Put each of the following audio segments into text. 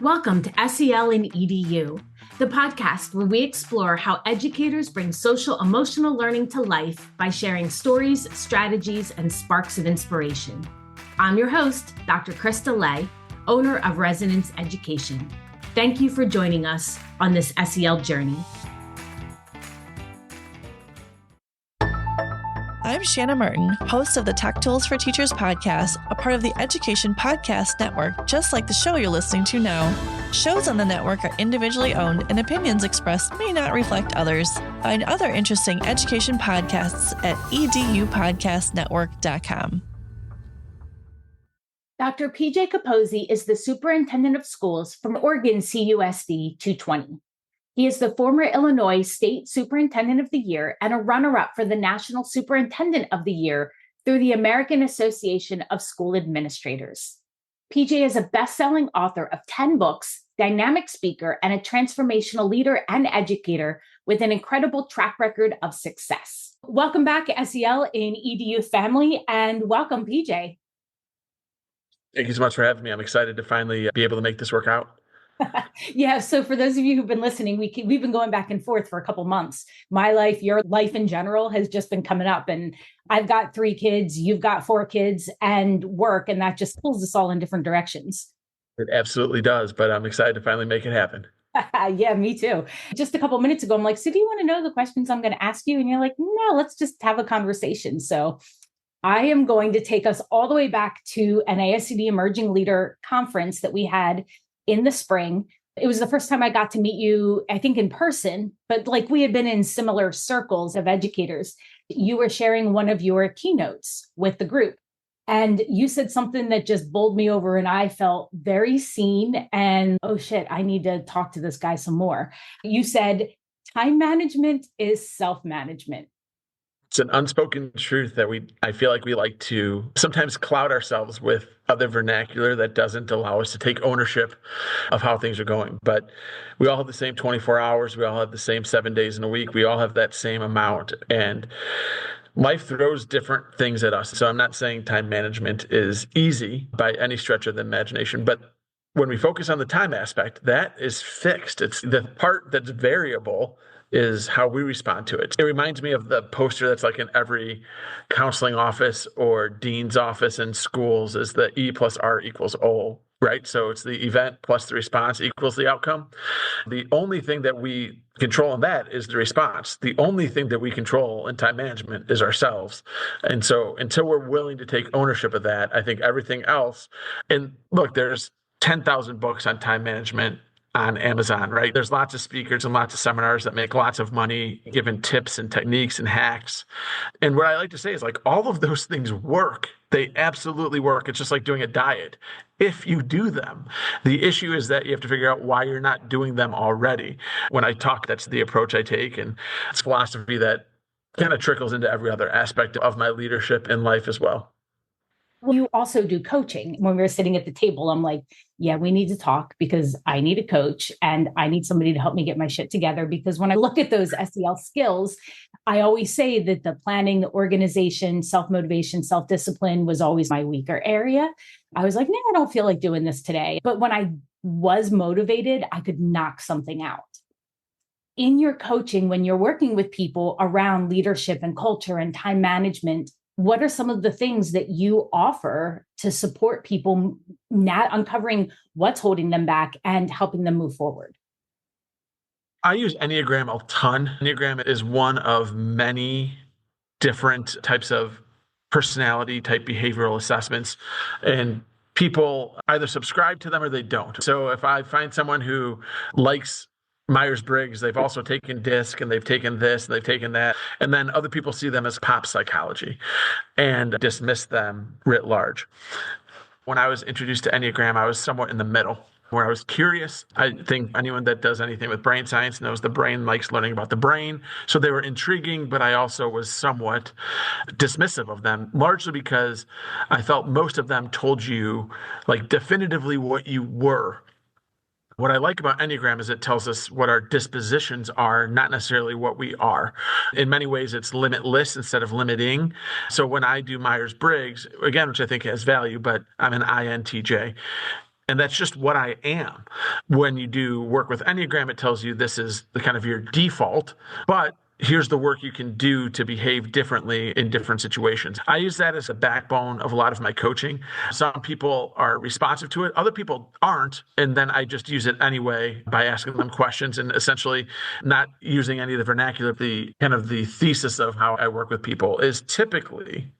Welcome to SEL and EDU, the podcast where we explore how educators bring social emotional learning to life by sharing stories, strategies, and sparks of inspiration. I'm your host, Dr. Krista Lay, owner of Resonance Education. Thank you for joining us on this SEL journey. I'm Shanna Martin, host of the Tech Tools for Teachers podcast, a part of the Education Podcast Network, just like the show you're listening to now. Shows on the network are individually owned and opinions expressed may not reflect others. Find other interesting education podcasts at edupodcastnetwork.com. Dr. PJ Caposey is the superintendent of schools from Oregon CUSD 220. He is the former Illinois State Superintendent of the Year and a runner-up for the National Superintendent of the Year through the American Association of School Administrators. PJ is a best-selling author of 10 books, dynamic speaker, and a transformational leader and educator with an incredible track record of success. Welcome back, SEL and EDU family, and welcome, PJ. Thank you so much for having me. I'm excited to finally be able to make this work out. Yeah. So for those of you who've been listening, we've been going back and forth for a couple months. My life, your life in general has just been coming up, and I've got 3 kids, you've got 4 kids and work, and that just pulls us all in different directions. It absolutely does, but I'm excited to finally make it happen. Yeah, me too. Just a couple minutes ago, I'm like, so do you want to know the questions I'm going to ask you? And you're like, no, let's just have a conversation. So I am going to take us all the way back to an ASCD Emerging Leader conference that we had in the spring. It was the first time I got to meet you, I think in person, but like we had been in similar circles of educators. You were sharing one of your keynotes with the group, and you said something that just bowled me over, and I felt very seen and, oh shit, I need to talk to this guy some more. You said, time management is self-management. It's an unspoken truth that I feel like we like to sometimes cloud ourselves with other vernacular that doesn't allow us to take ownership of how things are going. But we all have the same 24 hours. We all have the same 7 days in a week. We all have that same amount. And life throws different things at us. So I'm not saying time management is easy by any stretch of the imagination, but when we focus on the time aspect, that is fixed. It's the part that's variable is how we respond to it. It reminds me of the poster that's like in every counseling office or dean's office in schools is the E plus R equals O, right? So it's the event plus the response equals the outcome. The only thing that we control in that is the response. The only thing that we control in time management is ourselves. And so until we're willing to take ownership of that, I think everything else, and look, there's 10,000 books on time management on Amazon, right? There's lots of speakers and lots of seminars that make lots of money, giving tips and techniques and hacks. And what I like to say is like all of those things work. They absolutely work. It's just like doing a diet. If you do them, the issue is that you have to figure out why you're not doing them already. When I talk, that's the approach I take. And it's philosophy that kind of trickles into every other aspect of my leadership in life as well. Well, you also do coaching. When we were sitting at the table, I'm like, yeah, we need to talk because I need a coach and I need somebody to help me get my shit together. Because when I look at those SEL skills, I always say that the planning, the organization, self-motivation, self-discipline was always my weaker area. I was like, no, I don't feel like doing this today. But when I was motivated, I could knock something out. In your coaching, when you're working with people around leadership and culture and time management, what are some of the things that you offer to support people not uncovering what's holding them back and helping them move forward? I use Enneagram a ton. Enneagram is one of many different types of personality type behavioral assessments, and people either subscribe to them or they don't. So if I find someone who likes Myers-Briggs, they've also taken DISC and they've taken this and they've taken that. And then other people see them as pop psychology and dismiss them writ large. When I was introduced to Enneagram, I was somewhat in the middle where I was curious. I think anyone that does anything with brain science knows the brain likes learning about the brain. So they were intriguing, but I also was somewhat dismissive of them, largely because I felt most of them told you like definitively what you were. What I like about Enneagram is it tells us what our dispositions are, not necessarily what we are. In many ways, it's limitless instead of limiting. So when I do Myers-Briggs, again, which I think has value, but I'm an INTJ, And that's just what I am. When you do work with Enneagram, it tells you this is the kind of your default, but here's the work you can do to behave differently in different situations. I use that as a backbone of a lot of my coaching. Some people are responsive to it, other people aren't. And then I just use it anyway by asking them questions and essentially not using any of the vernacular. The kind of the thesis of how I work with people is typically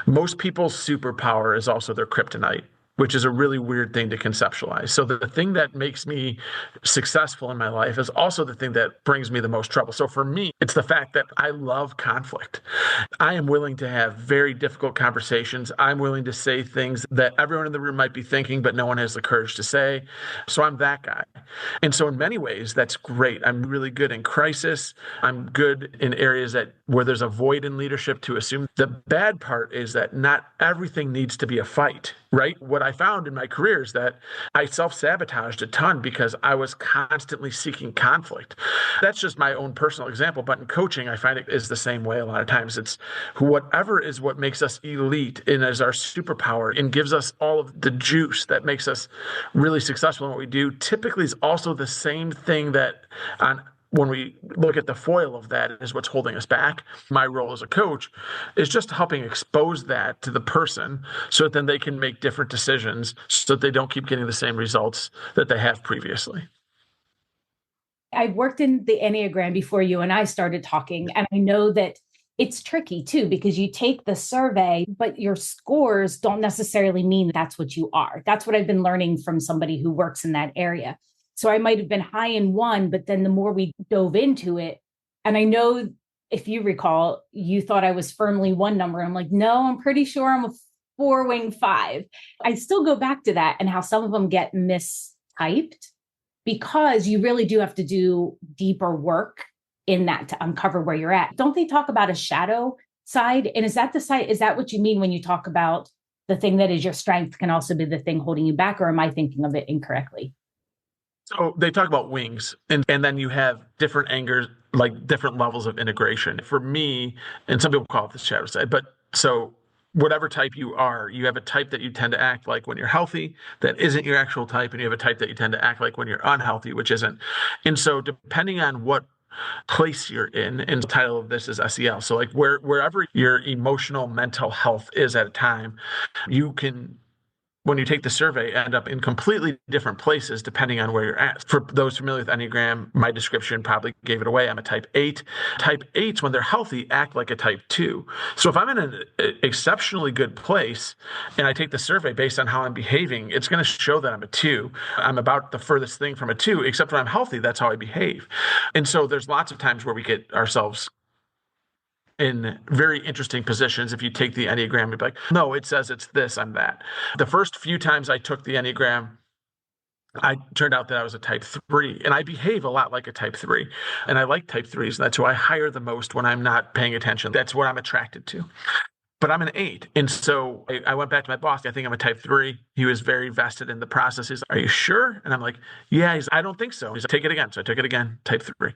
most people's superpower is also their kryptonite, which is a really weird thing to conceptualize. So the thing that makes me successful in my life is also the thing that brings me the most trouble. So for me, it's the fact that I love conflict. I am willing to have very difficult conversations. I'm willing to say things that everyone in the room might be thinking, but no one has the courage to say. So I'm that guy. And so in many ways, that's great. I'm really good in crisis. I'm good in areas where there's a void in leadership to assume. The bad part is that not everything needs to be a fight, right? What I found in my career is that I self-sabotaged a ton because I was constantly seeking conflict. That's just my own personal example, but in coaching, I find it is the same way a lot of times. It's whatever is what makes us elite and is our superpower and gives us all of the juice that makes us really successful in what we do, typically is also the same thing that when we look at the foil of that is what's holding us back. My role as a coach is just helping expose that to the person so that then they can make different decisions so that they don't keep getting the same results that they have previously. I worked in the Enneagram before you and I started talking, and I know that it's tricky too, because you take the survey, but your scores don't necessarily mean that's what you are. That's what I've been learning from somebody who works in that area. So I might have been high in one, but then the more we dove into it, and I know if you recall, you thought I was firmly one number. I'm like, no, I'm pretty sure I'm a 4-wing 5. I still go back to that and how some of them get mistyped because you really do have to do deeper work in that to uncover where you're at. Don't they talk about a shadow side? And is that what you mean when you talk about the thing that is your strength can also be the thing holding you back? Or am I thinking of it incorrectly? So they talk about wings, and then you have different angers, like different levels of integration. For me, and some people call it the shadow side, but so whatever type you are, you have a type that you tend to act like when you're healthy that isn't your actual type, and you have a type that you tend to act like when you're unhealthy, which isn't. And so depending on what place you're in, and the title of this is SEL. So like wherever your emotional mental health is at a time, you can, when you take the survey, end up in completely different places depending on where you're at. For those familiar with Enneagram, my description probably gave it away. I'm a type 8. Type 8s, when they're healthy, act like a type 2. So if I'm in an exceptionally good place and I take the survey based on how I'm behaving, it's going to show that I'm a 2. I'm about the furthest thing from a 2, except when I'm healthy, that's how I behave. And so there's lots of times where we get ourselves in very interesting positions. If you take the Enneagram, you'd be like, no, it says it's this, I'm that. The first few times I took the Enneagram, I turned out that I was a type 3, and I behave a lot like a type 3. And I like type 3s, and that's who I hire the most when I'm not paying attention. That's what I'm attracted to. But I'm an 8. And so I went back to my boss. I think I'm a type 3. He was very vested in the process. He's like, are you sure? And I'm like, yeah. He's like, I don't think so. He's like, take it again. So I took it again, type 3.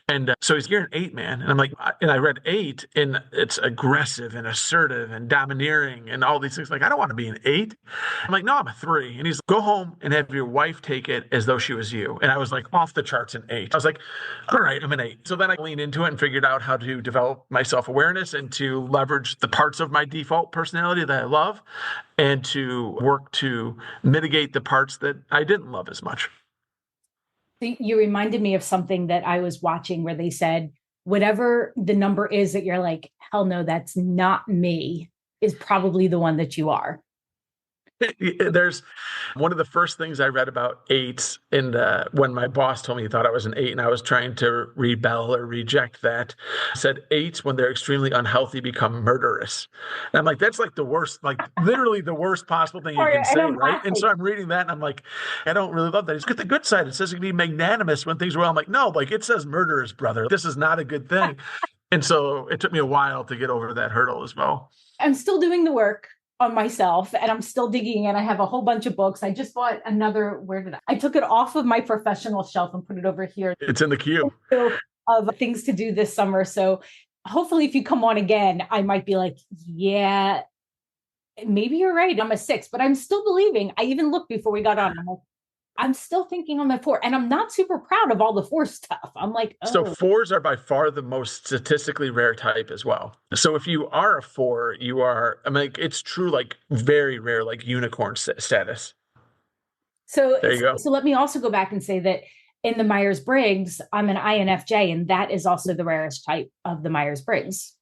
And so he's, you're an 8, man. And I'm like, and I read 8, and it's aggressive and assertive and domineering and all these things. Like, I don't want to be an 8. I'm like, no, I'm a 3. And he's like, go home and have your wife take it as though she was you. And I was like, off the charts, an 8. I was like, all right, I'm an 8. So then I leaned into it and figured out how to develop my self-awareness and to leverage the parts of my default personality that I love and to work to mitigate the parts that I didn't love as much. You reminded me of something that I was watching where they said, whatever the number is that you're like, hell no, that's not me, is probably the one that you are. There's one of the first things I read about 8s, and when my boss told me he thought I was an 8 and I was trying to rebel or reject that, said 8s, when they're extremely unhealthy, become murderous. And I'm like, that's like the worst, like literally the worst possible thing you can say, right? And so I'm reading that and I'm like, I don't really love that. It's got the good side. It says you can be magnanimous when things are well. I'm like, no, like it says murderous, brother. This is not a good thing. And so it took me a while to get over that hurdle as well. I'm still doing the work on myself, and I'm still digging in. I have a whole bunch of books. I just bought another, I took it off of my professional shelf and put it over here. It's in the queue of things to do this summer. So hopefully if you come on again, I might be like, yeah, maybe you're right. I'm a 6, but I'm still believing. I even looked before we got on. I'm like, I'm still thinking I'm a 4, and I'm not super proud of all the 4 stuff. I'm like, So oh, 4s are by far the most statistically rare type as well. So if you are a 4, you are, I mean, like, it's true, like very rare, like unicorn status. so There you go. so let me also go back and say that in the Myers-Briggs, I'm an INFJ, and that is also the rarest type of the Myers-Briggs.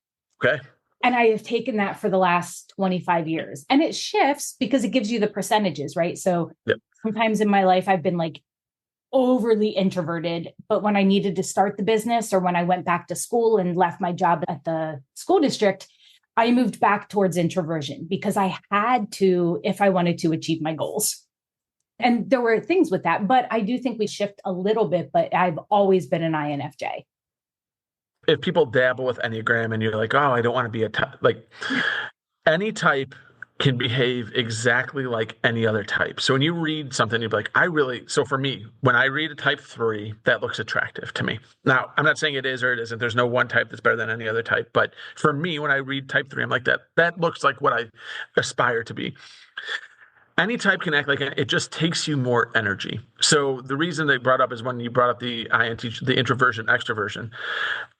Okay. And I have taken that for the last 25 years. And it shifts because it gives you the percentages, right? So Yep. sometimes in my life, I've been like overly introverted. But when I needed to start the business, or when I went back to school and left my job at the school district, I moved back towards introversion because I had to, if I wanted to achieve my goals. And there were things with that, but I do think we shift a little bit, but I've always been an INFJ. If people dabble with Enneagram and you're like, oh, I don't want to be a type, like any type can behave exactly like any other type. So when you read something, you're like, so for me, when I read a type 3, that looks attractive to me. Now, I'm not saying it is or it isn't. There's no one type that's better than any other type. But for me, when I read type 3, I'm like, that looks like what I aspire to be. Any type can act like it just takes you more energy. So the reason they brought up is when you brought up the the introversion, extroversion.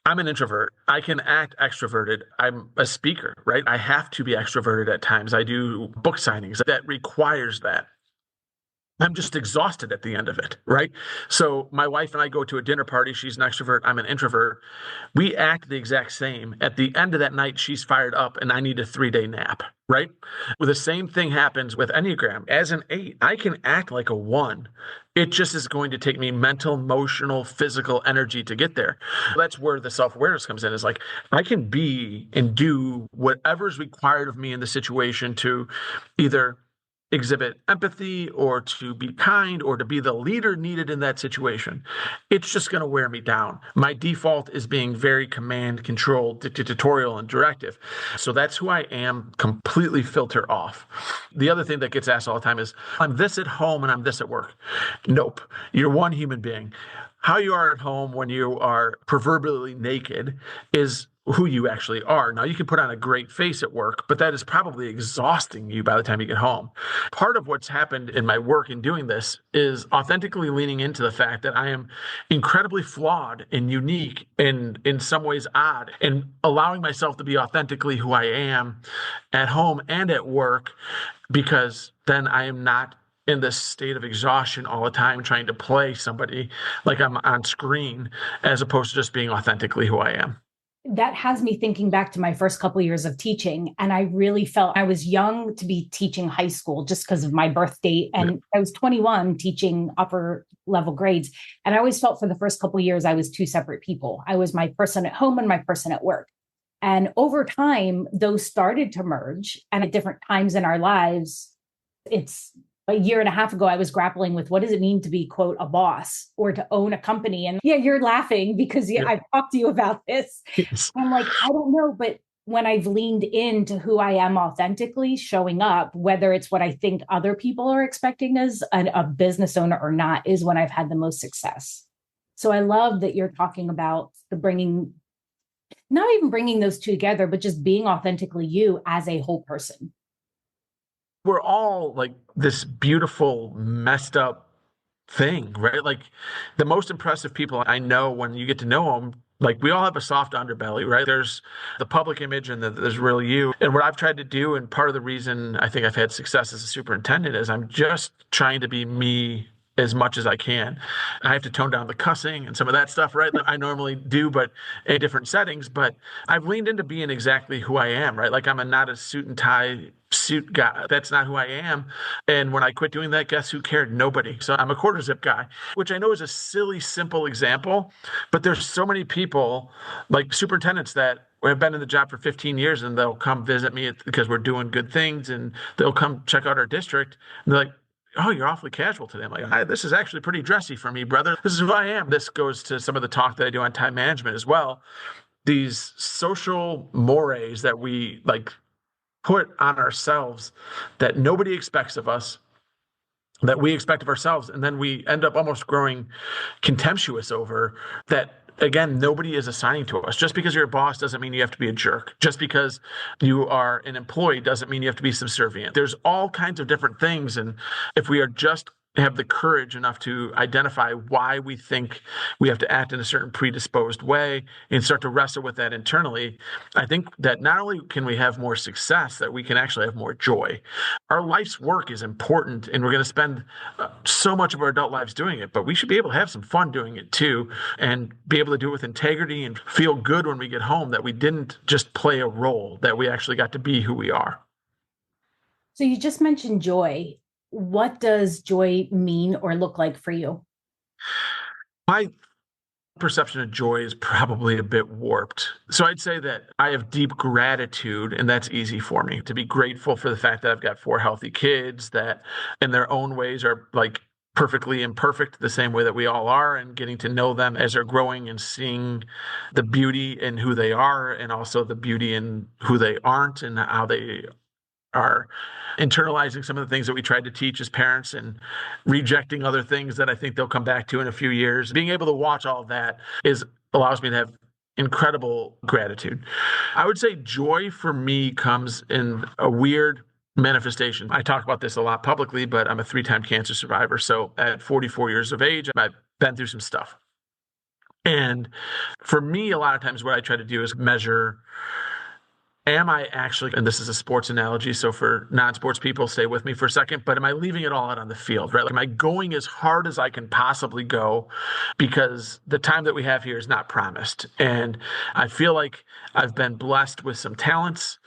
I'm an introvert. I can act extroverted. I'm a speaker, right? I have to be extroverted at times. I do book signings that requires that. I'm just exhausted at the end of it, right? So my wife and I go to a dinner party. She's an extrovert. I'm an introvert. We act the exact same. At the end of that night, she's fired up and I need a 3-day nap, right? Well, the same thing happens with Enneagram. As an 8, I can act like a 1. It just is going to take me mental, emotional, physical energy to get there. That's where the self-awareness comes in. Is like, I can be and do whatever's required of me in the situation to either exhibit empathy or to be kind or to be the leader needed in that situation. It's just going to wear me down. My default is being very command, control, dictatorial, and directive. So that's who I am, completely filter off. The other thing that gets asked all the time is, I'm this at home and I'm this at work. Nope. You're one human being. How you are at home when you are proverbially naked is who you actually are. Now, you can put on a great face at work, but that is probably exhausting you by the time you get home. Part of what's happened in my work in doing this is authentically leaning into the fact that I am incredibly flawed and unique and in some ways odd, and allowing myself to be authentically who I am at home and at work, because then I am not in this state of exhaustion all the time trying to play somebody like I'm on screen, as opposed to just being authentically who I am. That has me thinking back to my first couple of years of teaching. And I really felt I was young to be teaching high school just because of my birth date. And I was 21 teaching upper level grades. And I always felt for the first couple of years, I was 2 separate people. I was my person at home and my person at work. And over time, those started to merge. And at different times in our lives, it's a year and a half ago, I was grappling with what does it mean to be, quote, a boss or to own a company? And yeah, you're laughing because I've talked to you about this. Yes. I'm like, I don't know. But when I've leaned into who I am authentically showing up, whether it's what I think other people are expecting as a business owner or not, is when I've had the most success. So I love that you're talking about not even bringing those two together, but just being authentically you as a whole person. We're all like this beautiful, messed up thing, right? Like the most impressive people I know, when you get to know them, like we all have a soft underbelly, right? There's the public image and there's real you. And what I've tried to do, and part of the reason I think I've had success as a superintendent, is I'm just trying to be me as much as I can. I have to tone down the cussing and some of that stuff, right? That I normally do, but in different settings. But I've leaned into being exactly who I am, right? Like not a suit and tie suit guy. That's not who I am. And when I quit doing that, guess who cared? Nobody. So I'm a quarter zip guy, which I know is a silly, simple example, but there's so many people like superintendents that have been in the job for 15 years and they'll come visit me because we're doing good things, and they'll come check out our district. And they're like, oh, you're awfully casual today. I'm like, this is actually pretty dressy for me, brother. This is who I am. This goes to some of the talk that I do on time management as well. These social mores that we like put on ourselves that nobody expects of us, that we expect of ourselves. And then we end up almost growing contemptuous over that. again, nobody is assigning to us. Just because you're a boss doesn't mean you have to be a jerk. Just because you are an employee doesn't mean you have to be subservient. There's all kinds of different things. And if we are just have the courage enough to identify why we think we have to act in a certain predisposed way and start to wrestle with that internally, I think that not only can we have more success, that we can actually have more joy. Our life's work is important, and we're going to spend so much of our adult lives doing it, but we should be able to have some fun doing it too, and be able to do it with integrity and feel good when we get home that we didn't just play a role, that we actually got to be who we are. So you just mentioned joy. What does joy mean or look like for you? My perception of joy is probably a bit warped. So I'd say that I have deep gratitude, and that's easy for me to be grateful for the fact that I've got 4 healthy kids that in their own ways are like perfectly imperfect the same way that we all are, and getting to know them as they're growing and seeing the beauty in who they are and also the beauty in who they aren't and how they are internalizing some of the things that we tried to teach as parents and rejecting other things that I think they'll come back to in a few years. Being able to watch all of that allows me to have incredible gratitude. I would say joy for me comes in a weird manifestation. I talk about this a lot publicly, but I'm a 3-time cancer survivor. So at 44 years of age, I've been through some stuff. And for me, a lot of times what I try to do is measure, am I actually, and this is a sports analogy, so for non-sports people, stay with me for a second, but am I leaving it all out on the field, right? Like, am I going as hard as I can possibly go? Because the time that we have here is not promised. And I feel like I've been blessed with some talents.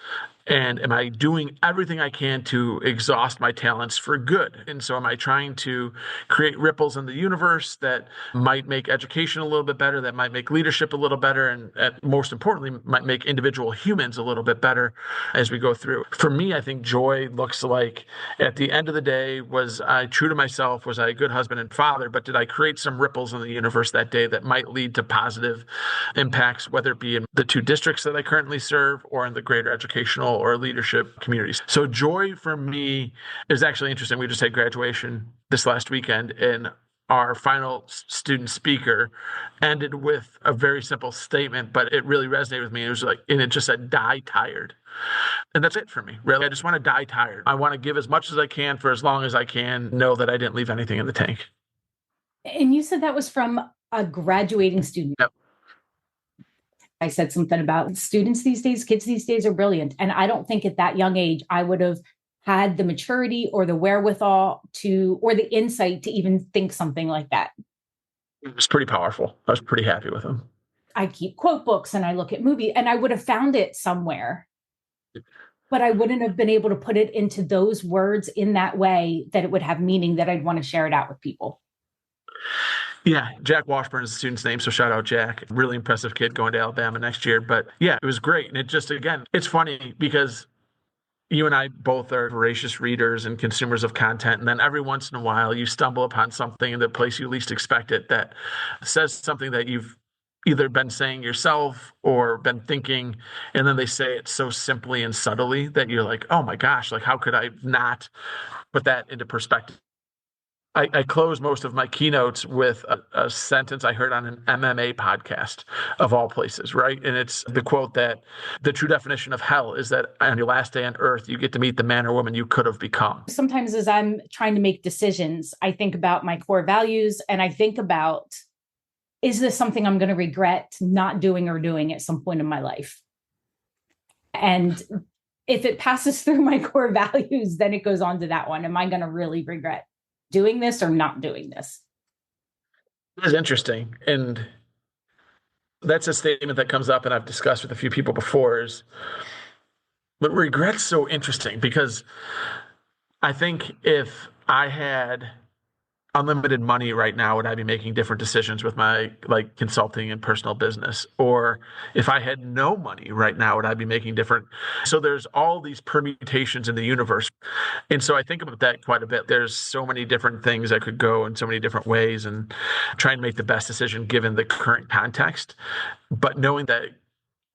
And am I doing everything I can to exhaust my talents for good? And so am I trying to create ripples in the universe that might make education a little bit better, that might make leadership a little better, and most importantly, might make individual humans a little bit better as we go through? For me, I think joy looks like, at the end of the day, was I true to myself? Was I a good husband and father? But did I create some ripples in the universe that day that might lead to positive impacts, whether it be in the 2 districts that I currently serve or in the greater educational or leadership communities? So joy for me is actually interesting. We just had graduation this last weekend, and our final student speaker ended with a very simple statement, but it really resonated with me. It was like, and it just said, die tired. And that's it for me, really. I just want to die tired. I want to give as much as I can for as long as I can, know that I didn't leave anything in the tank. And you said that was from a graduating student. Yep. I said something about students these days, kids these days are brilliant. And I don't think at that young age, I would have had the maturity or the wherewithal or the insight to even think something like that. It was pretty powerful. I was pretty happy with him. I keep quote books and I look at movies, and I would have found it somewhere, but I wouldn't have been able to put it into those words in that way that it would have meaning, that I'd want to share it out with people. Yeah, Jack Washburn is the student's name, so shout out Jack. Really impressive kid going to Alabama next year. But yeah, it was great. And it just, again, it's funny because you and I both are voracious readers and consumers of content. And then every once in a while, you stumble upon something in the place you least expect it that says something that you've either been saying yourself or been thinking, and then they say it so simply and subtly that you're like, oh my gosh, like how could I not put that into perspective? I close most of my keynotes with a sentence I heard on an MMA podcast, of all places, right? And it's the quote that the true definition of hell is that on your last day on earth, you get to meet the man or woman you could have become. Sometimes as I'm trying to make decisions, I think about my core values, and I think about, is this something I'm going to regret not doing or doing at some point in my life? And if it passes through my core values, then it goes on to that one. Am I going to really regret doing this or not doing this? It is interesting. And that's a statement that comes up, and I've discussed with a few people before, but regret's so interesting because I think if I had unlimited money right now, would I be making different decisions with my consulting and personal business? Or if I had no money right now, would I be making different? So there's all these permutations in the universe. And so I think about that quite a bit. There's so many different things that could go in so many different ways, and try and make the best decision given the current context. But knowing that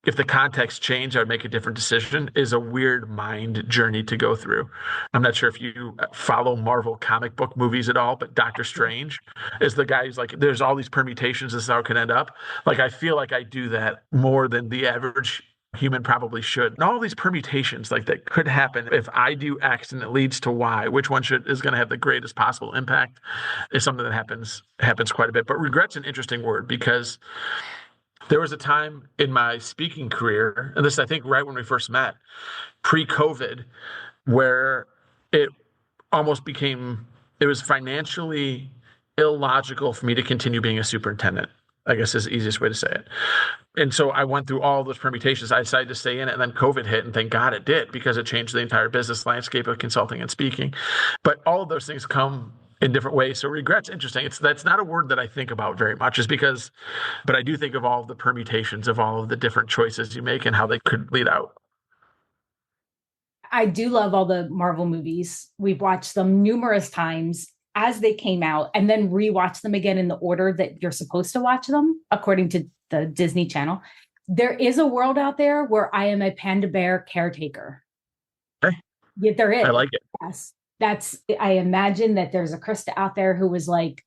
if the context changed, I would make a different decision is a weird mind journey to go through. I'm not sure if you follow Marvel comic book movies at all, but Doctor Strange is the guy who's like, there's all these permutations. This is how it can end up. Like, I feel like I do that more than the average human probably should. And all these permutations like that could happen if I do X and it leads to Y, which one is going to have the greatest possible impact is something that happens quite a bit. But regret's an interesting word because there was a time in my speaking career, and this I think right when we first met, pre-COVID, where it almost became, it was financially illogical for me to continue being a superintendent, I guess is the easiest way to say it. And so I went through all those permutations. I decided to stay in it, and then COVID hit, and thank God it did, because it changed the entire business landscape of consulting and speaking. But all of those things come in different ways. So regret's interesting. That's not a word that I think about very much, but I do think of all of the permutations of all of the different choices you make and how they could lead out. I do love all the Marvel movies. We've watched them numerous times as they came out and then rewatch them again in the order that you're supposed to watch them, according to the Disney Channel. There is a world out there where I am a panda bear caretaker. Okay. Yeah, there is. I like it. Yes. I imagine that there's a Krista out there who was like,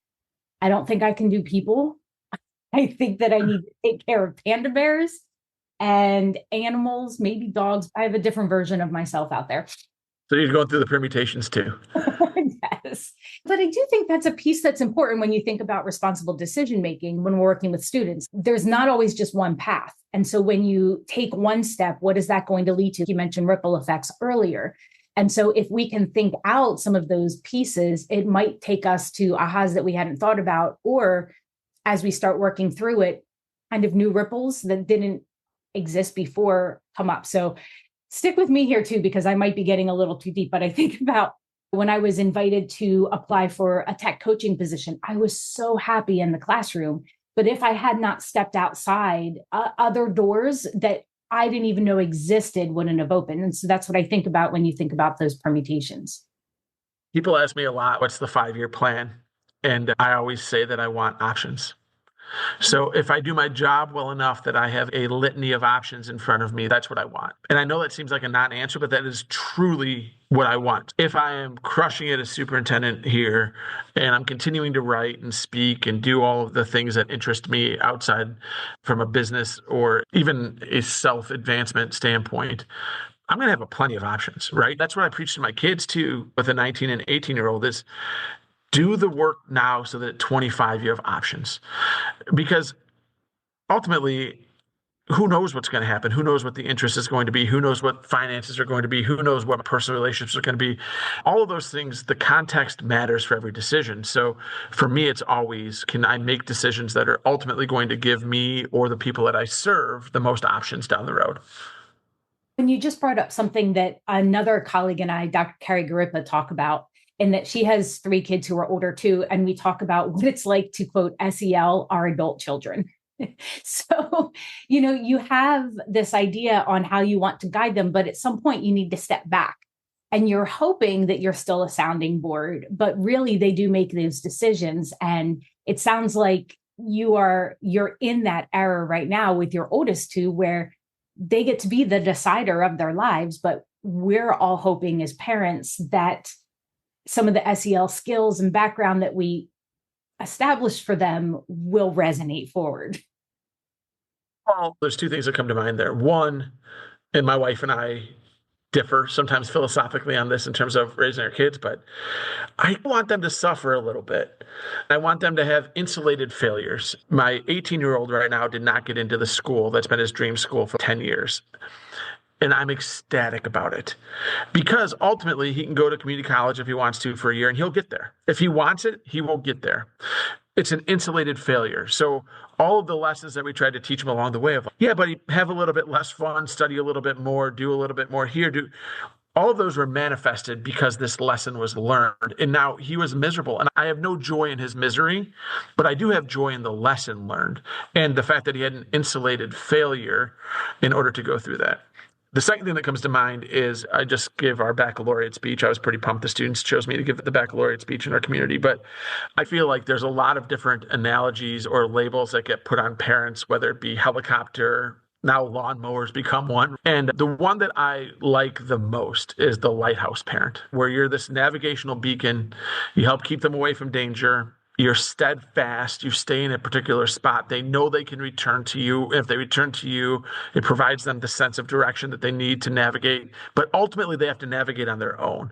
I don't think I can do people. I think that I need to take care of panda bears and animals, maybe dogs. I have a different version of myself out there. So you're going through the permutations too. Yes. But I do think that's a piece that's important when you think about responsible decision-making when we're working with students. There's not always just one path. And so when you take one step, what is that going to lead to? You mentioned ripple effects earlier. And so if we can think out some of those pieces, it might take us to ahas that we hadn't thought about, or as we start working through it, kind of new ripples that didn't exist before come up. So stick with me here too, because I might be getting a little too deep, but I think about when I was invited to apply for a tech coaching position, I was so happy in the classroom. But if I had not stepped outside, other doors that I didn't even know existed wouldn't have opened. And so that's what I think about when you think about those permutations. People ask me a lot, what's the 5-year plan? And I always say that I want options. So if I do my job well enough that I have a litany of options in front of me, that's what I want. And I know that seems like a non-answer, but that is truly what I want. If I am crushing it as superintendent here and I'm continuing to write and speak and do all of the things that interest me outside from a business or even a self-advancement standpoint, I'm going to have plenty of options, right? That's what I preach to my kids too with a 19 and 18-year-old is do the work now so that at 25 you have options. Because ultimately, who knows what's going to happen? Who knows what the interest is going to be? Who knows what finances are going to be? Who knows what personal relationships are going to be? All of those things, the context matters for every decision. So for me, it's always, can I make decisions that are ultimately going to give me or the people that I serve the most options down the road? When you just brought up something that another colleague and I, Dr. Carrie Garippa, talk about, in that she has 3 kids who are older too. And we talk about what it's like to quote SEL our adult children. So, you have this idea on how you want to guide them, but at some point you need to step back and you're hoping that you're still a sounding board, but really they do make those decisions. And it sounds like you're in that era right now with your oldest 2, where they get to be the decider of their lives. But we're all hoping as parents that some of the SEL skills and background that we established for them will resonate forward. Well, there's 2 things that come to mind there. One, and my wife and I differ sometimes philosophically on this in terms of raising our kids, but I want them to suffer a little bit. I want them to have insulated failures. My 18-year-old right now did not get into the school that's been his dream school for 10 years. And I'm ecstatic about it because ultimately he can go to community college if he wants to for a year and he'll get there. If he wants it, he will get there. It's an insulated failure. So all of the lessons that we tried to teach him along the way of, yeah, but have a little bit less fun, study a little bit more, do a little bit more here, all of those were manifested because this lesson was learned. And now he was miserable. And I have no joy in his misery, but I do have joy in the lesson learned and the fact that he had an insulated failure in order to go through that. The second thing that comes to mind is I just gave our baccalaureate speech. I was pretty pumped the students chose me to give the baccalaureate speech in our community. But I feel like there's a lot of different analogies or labels that get put on parents, whether it be helicopter, Now lawnmowers become one. And the one that I like the most is the lighthouse parent, where you're this navigational beacon. You help keep them away from danger. You're steadfast. You stay in a particular spot. They know they can return to you. If they return to you, it provides them the sense of direction that they need to navigate. But ultimately, they have to navigate on their own.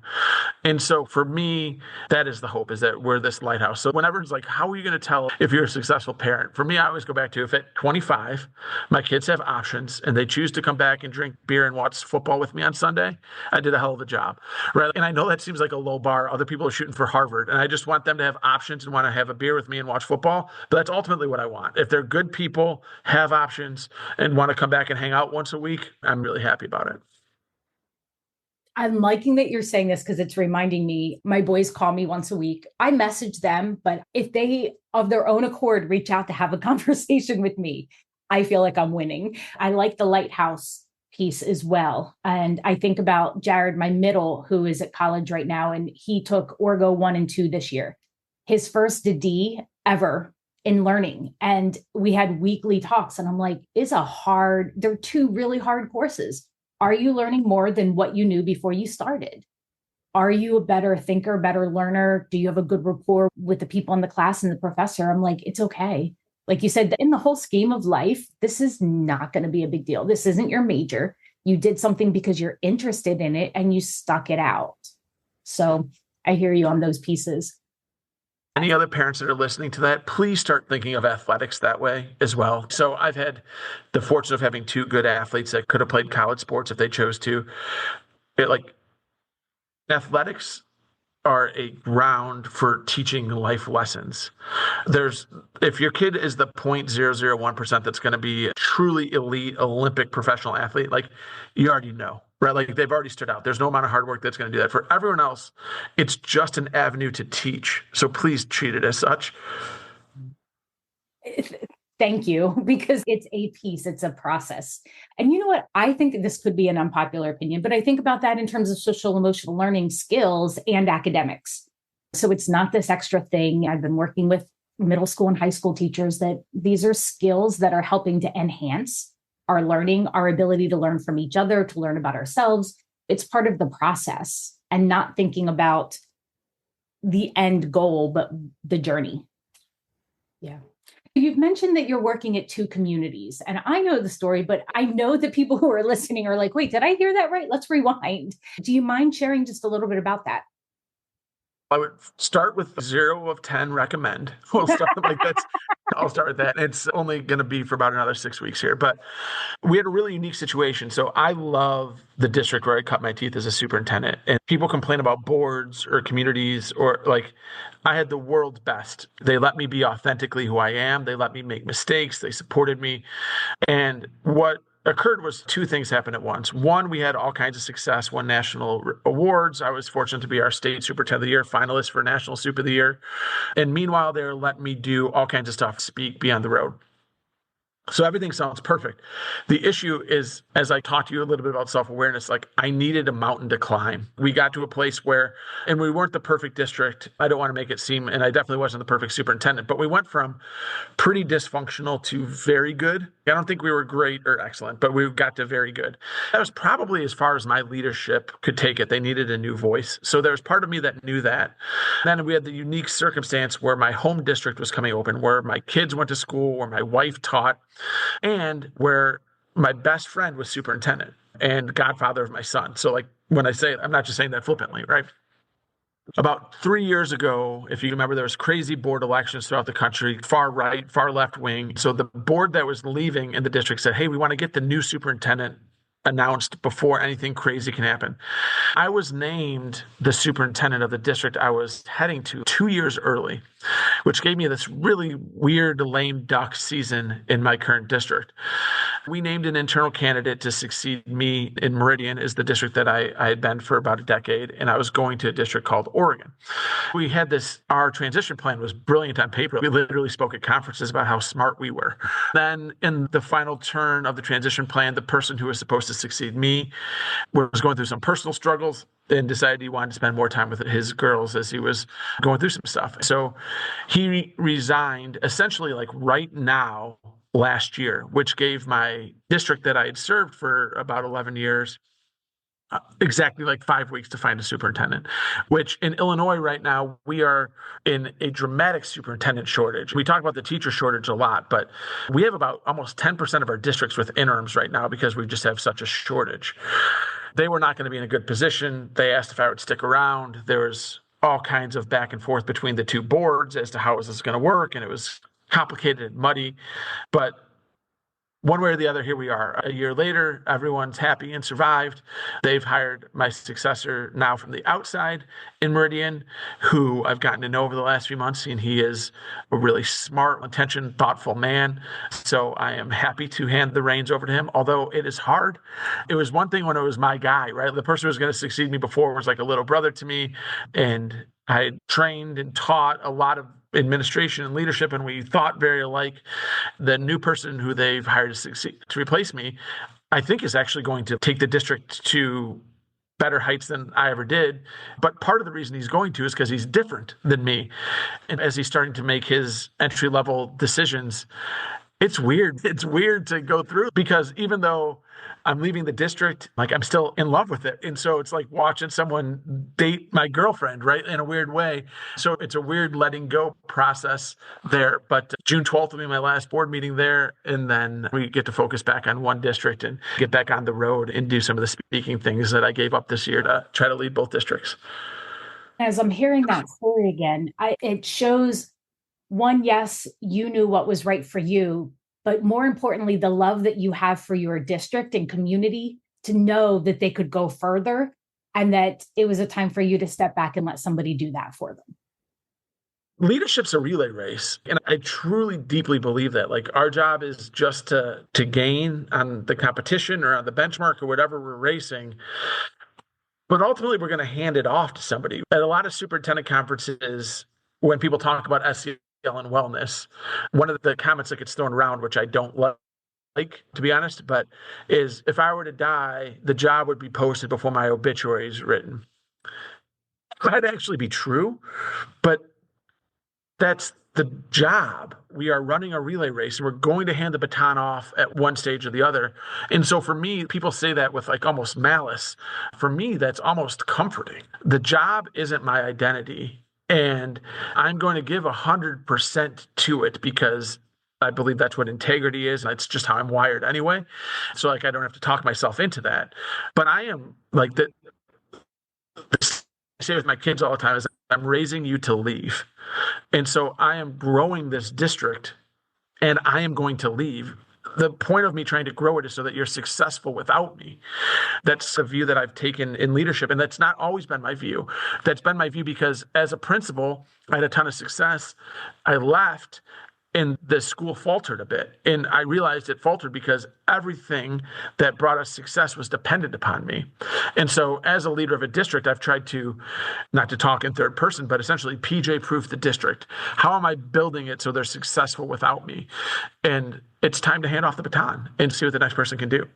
And so for me, that is the hope, is that we're this lighthouse. So whenever it's like, how are you going to tell if you're a successful parent? For me, I always go back to, if at 25, my kids have options and they choose to come back and drink beer and watch football with me on Sunday, I did a hell of a job. Right? And I know that seems like a low bar. Other people are shooting for Harvard, and I just want them to have options and want to have a beer with me and watch football. But that's ultimately what I want. If they're good people, have options, and want to come back and hang out once a week, I'm really happy about it. I'm liking that you're saying this because it's reminding me, my boys call me once a week. I message them, but if they of their own accord reach out to have a conversation with me, I feel like I'm winning. I like the lighthouse piece as well. And I think about Jared, my middle, who is at college right now, and he took Orgo 1 and 2 this year. His first D ever in learning. And we had weekly talks, and I'm like, they're 2 really hard courses. Are you learning more than what you knew before you started? Are you a better thinker, better learner? Do you have a good rapport with the people in the class and the professor? I'm like, it's okay. Like you said, in the whole scheme of life, this is not going to be a big deal. This isn't your major. You did something because you're interested in it and you stuck it out. So I hear you on those pieces. Any other parents that are listening to that, please start thinking of athletics that way as well. So I've had the fortune of having 2 good athletes that could have played college sports if they chose to. Athletics are a ground for teaching life lessons. If your kid is the 0.001% that's going to be a truly elite Olympic professional athlete, like, you already know, right? Like, they've already stood out. There's no amount of hard work that's going to do that. For everyone else, it's just an avenue to teach. So please treat it as such. Thank you, because it's a piece, it's a process. And you know what? I think this could be an unpopular opinion, but I think about that in terms of social emotional learning skills and academics. So it's not this extra thing. I've been working with middle school and high school teachers that these are skills that are helping to enhance our learning, our ability to learn from each other, to learn about ourselves. It's part of the process, and not thinking about the end goal, but the journey. Yeah. You've mentioned that you're working at 2 communities, and I know the story, but I know that people who are listening are like, wait, did I hear that right? Let's rewind. Do you mind sharing just a little bit about that? I would start with 0 of 10 recommend. We'll start like that's. I'll start with that. It's only going to be for about another 6 weeks here, but we had a really unique situation. So I love the district where I cut my teeth as a superintendent, and people complain about boards or communities, or like, I had the world's best. They let me be authentically who I am. They let me make mistakes. They supported me. And what occurred was 2 things happened at once. One, we had all kinds of success, won national awards. I was fortunate to be our state superintendent of the year, finalist for National Soup of the Year. And meanwhile, they were letting me do all kinds of stuff, speak, be on the road. So everything sounds perfect. The issue is, as I talked to you a little bit about self-awareness, like, I needed a mountain to climb. We got to a place where, and we weren't the perfect district. I don't want to make it seem, and I definitely wasn't the perfect superintendent, but we went from pretty dysfunctional to very good. I don't think we were great or excellent, but we got to very good. That was probably as far as my leadership could take it. They needed a new voice. So there was part of me that knew that. Then we had the unique circumstance where my home district was coming open, where my kids went to school, where my wife taught, and where my best friend was superintendent and godfather of my son. So, like, when I say it, I'm not just saying that flippantly, right? About 3 years ago, if you remember, there was crazy board elections throughout the country, far right, far left wing. So the board that was leaving in the district said, hey, we want to get the new superintendent announced before anything crazy can happen. I was named the superintendent of the district I was heading to 2 years early, which gave me this really weird lame duck season in my current district. We named an internal candidate to succeed me in Meridian, is the district that I had been for about a decade, and I was going to a district called Oregon. We had our transition plan was brilliant on paper. We literally spoke at conferences about how smart we were. Then in the final turn of the transition plan, the person who was supposed to succeed me was going through some personal struggles and decided he wanted to spend more time with his girls as he was going through some stuff. So he resigned essentially like right now last year, which gave my district that I had served for about 11 years exactly like 5 weeks to find a superintendent, which in Illinois right now, we are in a dramatic superintendent shortage. We talk about the teacher shortage a lot, but we have about almost 10% of our districts with interims right now because we just have such a shortage. They were not going to be in a good position. They asked if I would stick around. There was all kinds of back and forth between the two boards as to how is this going to work, and it was complicated and muddy. But one way or the other, here we are. A year later, everyone's happy and survived. They've hired my successor now from the outside in Meridian, who I've gotten to know over the last few months, and he is a really smart, attention, thoughtful man. So I am happy to hand the reins over to him, although it is hard. It was one thing when it was my guy, right? The person who was going to succeed me before was like a little brother to me, and I had trained and taught a lot of administration and leadership, and we thought very alike. The new person who they've hired to replace me, I think is actually going to take the district to better heights than I ever did. But part of the reason he's going to is because he's different than me. And as he's starting to make his entry-level decisions, it's weird. It's weird to go through because even though I'm leaving the district, like I'm still in love with it. And so it's like watching someone date my girlfriend, right? In a weird way. So it's a weird letting go process there. But June 12th will be my last board meeting there. And then we get to focus back on one district and get back on the road and do some of the speaking things that I gave up this year to try to lead both districts. As I'm hearing that story again, it shows one, yes, you knew what was right for you, but more importantly, the love that you have for your district and community to know that they could go further and that it was a time for you to step back and let somebody do that for them. Leadership's a relay race. And I truly, deeply believe that. Like our job is just to gain on the competition or on the benchmark or whatever we're racing. But ultimately, we're going to hand it off to somebody. At a lot of superintendent conferences, when people talk about SEL and wellness, one of the comments that gets thrown around, which I don't like, to be honest, but is if I were to die, the job would be posted before my obituary is written. That'd actually be true, but that's the job. We are running a relay race and we're going to hand the baton off at one stage or the other. And so for me, people say that with like almost malice. For me, that's almost comforting. The job isn't my identity. And I'm going to give 100% to it because I believe that's what integrity is. And it's just how I'm wired anyway. So like, I don't have to talk myself into that. But I am like I say with my kids all the time is I'm raising you to leave. And so I am growing this district and I am going to leave. The point of me trying to grow it is so that you're successful without me. That's a view that I've taken in leadership. And that's not always been my view. That's been my view because as a principal, I had a ton of success. I left and the school faltered a bit. And I realized it faltered because everything that brought us success was dependent upon me. And so as a leader of a district, I've tried to, not to talk in third person, but essentially PJ-proof the district. How am I building it so they're successful without me? And it's time to hand off the baton and see what the next person can do.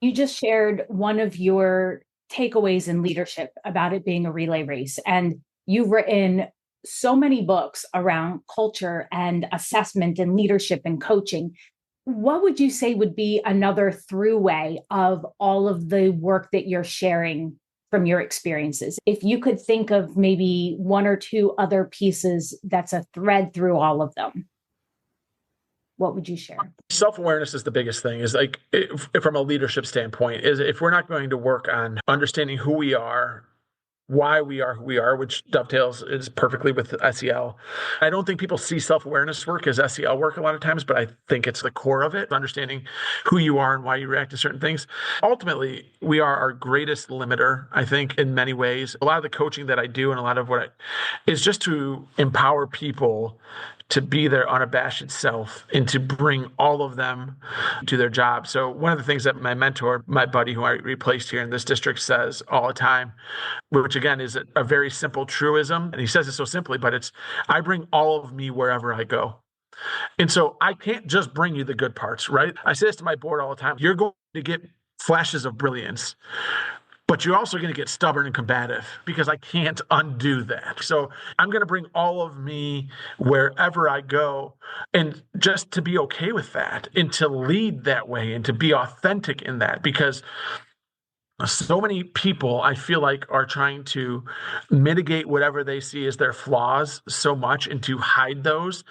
You just shared one of your takeaways in leadership about it being a relay race. And you've written so many books around culture and assessment and leadership and coaching. What would you say would be another throughway of all of the work that you're sharing from your experiences? If you could think of maybe one or two other pieces that's a thread through all of them, what would you share? Self-awareness is the biggest thing, is like, if from a leadership standpoint, is if we're not going to work on understanding who we are, why we are who we are, which dovetails is perfectly with SEL. I don't think people see self-awareness work as SEL work a lot of times, but I think it's the core of it, understanding who you are and why you react to certain things. Ultimately, we are our greatest limiter, I think, in many ways. A lot of the coaching that I do and a lot of what is just to empower people to be their unabashed self and to bring all of them to their job. So one of the things that my mentor, my buddy who I replaced here in this district, says all the time, which again is a very simple truism, and he says it so simply, but it's, I bring all of me wherever I go. And so I can't just bring you the good parts, right? I say this to my board all the time. You're going to get flashes of brilliance. but you're also going to get stubborn and combative because I can't undo that. So I'm going to bring all of me wherever I go, and just to be okay with that and to lead that way and to be authentic in that, because so many people, I feel like, are trying to mitigate whatever they see as their flaws so much and to hide those,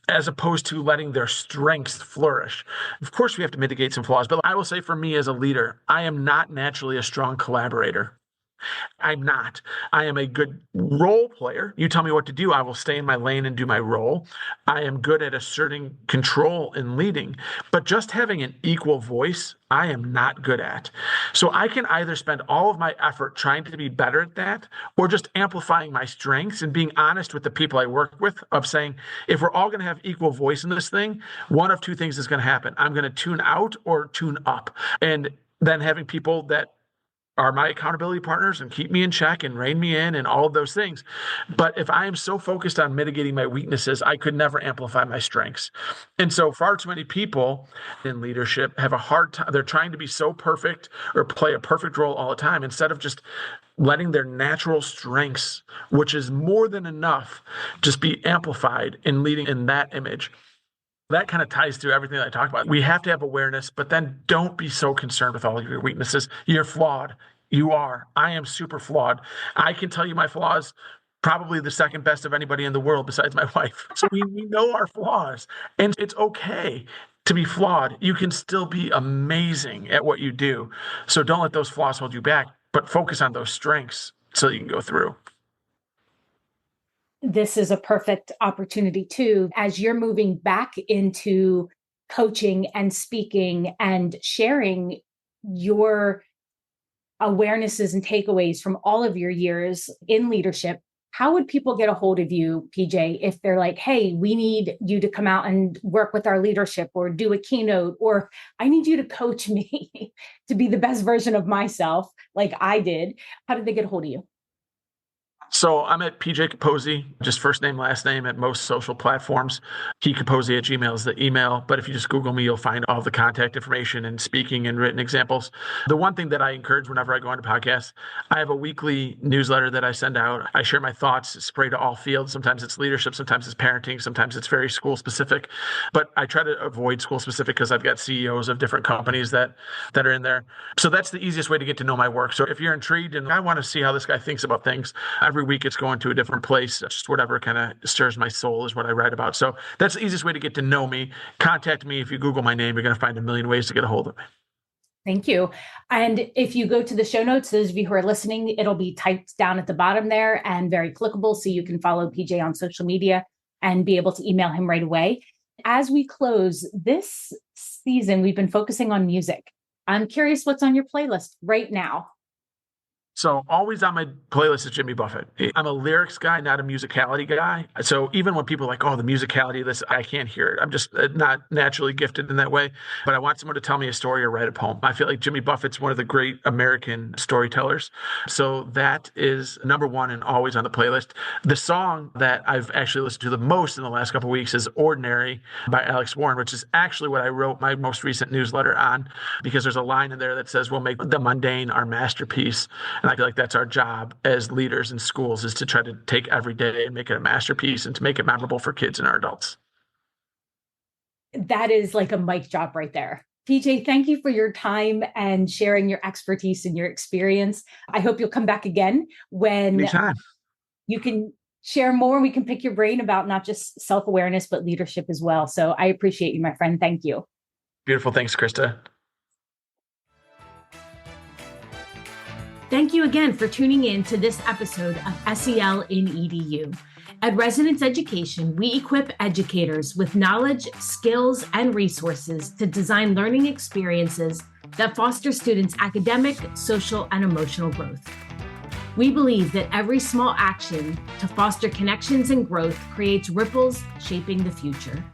as opposed to letting their strengths flourish. Of course, we have to mitigate some flaws, but I will say for me as a leader, I am not naturally a strong collaborator. I'm not. I am a good role player. You tell me what to do, I will stay in my lane and do my role. I am good at asserting control and leading, but just having an equal voice, I am not good at. So I can either spend all of my effort trying to be better at that, or just amplifying my strengths and being honest with the people I work with, of saying, if we're all going to have equal voice in this thing, one of two things is going to happen. I'm going to tune out or tune up. And then having people that are my accountability partners and keep me in check and rein me in and all of those things. But if I am so focused on mitigating my weaknesses, I could never amplify my strengths. And so far too many people in leadership have a hard time. They're trying to be so perfect or play a perfect role all the time, instead of just letting their natural strengths, which is more than enough, just be amplified and leading in that image. That kind of ties to everything that I talked about. We have to have awareness, but then don't be so concerned with all of your weaknesses. You're flawed. You are. I am super flawed. I can tell you my flaws, probably the second best of anybody in the world besides my wife. So we know our flaws, and it's okay to be flawed. You can still be amazing at what you do. So don't let those flaws hold you back, but focus on those strengths so you can go through. This is a perfect opportunity too, as you're moving back into coaching and speaking and sharing your awarenesses and takeaways from all of your years in leadership. How would people get a hold of you, PJ, if they're like, hey, we need you to come out and work with our leadership or do a keynote, or I need you to coach me to be the best version of myself like I did? How did they get a hold of you? So I'm at PJ Caposey, just first name, last name, at most social platforms. Caposey@gmail is the email. But if you just Google me, you'll find all the contact information and speaking and written examples. The one thing that I encourage whenever I go on to podcasts, I have a weekly newsletter that I send out. I share my thoughts, spray to all fields. Sometimes it's leadership, sometimes it's parenting, sometimes it's very school specific. But I try to avoid school specific because I've got CEOs of different companies that are in there. So that's the easiest way to get to know my work. So if you're intrigued and I want to see how this guy thinks about things, every week it's going to a different place. Just whatever kind of stirs my soul is what I write about. So that's the easiest way to get to know me. Contact me. If you Google my name, you're going to find a million ways to get a hold of me. Thank you. And if you go to the show notes, those of you who are listening, it'll be typed down at the bottom there and very clickable. So you can follow PJ on social media and be able to email him right away. As we close this season, we've been focusing on music. I'm curious what's on your playlist right now. So always on my playlist is Jimmy Buffett. I'm a lyrics guy, not a musicality guy. So even when people are like, oh, the musicality of this, I can't hear it. I'm just not naturally gifted in that way. But I want someone to tell me a story or write a poem. I feel like Jimmy Buffett's one of the great American storytellers. So that is number one and always on the playlist. The song that I've actually listened to the most in the last couple of weeks is Ordinary by Alex Warren, which is actually what I wrote my most recent newsletter on, because there's a line in there that says, we'll make the mundane our masterpiece. And I feel like that's our job as leaders in schools, is to try to take every day and make it a masterpiece and to make it memorable for kids and our adults. That is like a mic drop right there. PJ, thank you for your time and sharing your expertise and your experience. I hope you'll come back again when Anytime. You can share more. We can pick your brain about not just self-awareness, but leadership as well. So I appreciate you, my friend. Thank you. Beautiful. Thanks, Krista. Thank you again for tuning in to this episode of SEL in EDU. At Residence Education, we equip educators with knowledge, skills, and resources to design learning experiences that foster students' academic, social, and emotional growth. We believe that every small action to foster connections and growth creates ripples shaping the future.